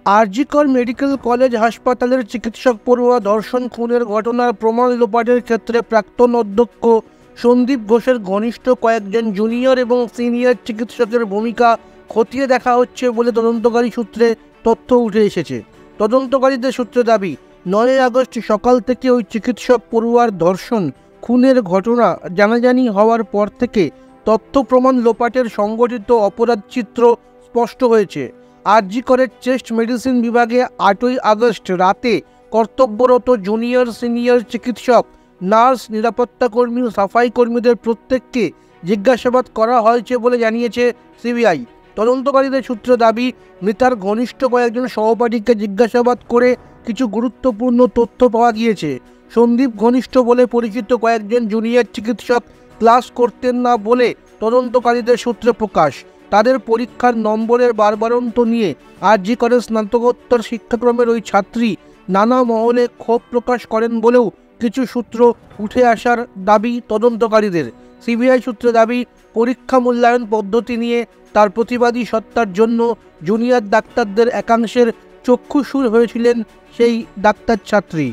RG Kar medical college হাসপাতালের চিকিৎসক পড়ুয়া ধর্ষণ খুনের ঘটনার প্রমাণ লোপাটের ক্ষেত্রে প্রাক্তন অধ্যক্ষ সন্দীপ ঘোষের ঘনিষ্ঠ কয়েকজন জুনিয়র এবং সিনিয়র চিকিৎসকের ভূমিকা খতিয়ে দেখা হচ্ছে বলে তদন্তকারী সূত্রে তথ্য উঠে এসেছে। তদন্তকারীদের সূত্রে দাবি, 9 আগস্ট সকাল থেকে ওই চিকিৎসক পড়ুয়ার ধর্ষণ খুনের ঘটনা জানাজানি হওয়ার পর থেকে তথ্য প্রমাণ লোপাটের সংগঠিত অপরাধ চিত্র স্পষ্ট হয়েছে। আরজিকরের চেস্ট মেডিসিন বিভাগে 8ই আগস্ট রাতে কর্তব্যরত জুনিয়র সিনিয়র চিকিৎসক, নার্স, নিরাপত্তা কর্মী, সাফাই কর্মীদের প্রত্যেককে জিজ্ঞাসাবাদ করা হয়েছে বলে জানিয়েছে সিবিআই। তদন্তকারীদের সূত্রে দাবি, মৃতার ঘনিষ্ঠ কয়েকজন সহপাঠীকে জিজ্ঞাসাবাদ করে কিছু গুরুত্বপূর্ণ তথ্য পাওয়া গিয়েছে। সন্দীপ ঘনিষ্ঠ বলে পরিচিত কয়েকজন জুনিয়র চিকিৎসক ক্লাস করতেন না বলে তদন্তকারীদের সূত্রে প্রকাশ। তাদের পরীক্ষার নম্বরের বারবারন্ত নিয়ে আরজিকরের স্নাতকোত্তর শিক্ষাক্রমের ওই ছাত্রী নানা মহলে ক্ষোভ প্রকাশ করেন বলেও কিছু সূত্র উঠে আসার দাবি তদন্তকারীদের। সিবিআই সূত্রে দাবি, পরীক্ষা মূল্যায়ন পদ্ধতি নিয়ে তার প্রতিবাদী সত্তার জন্য জুনিয়র ডাক্তারদের একাংশের চক্ষুশূল হয়েছিলেন সেই ডাক্তার ছাত্রী।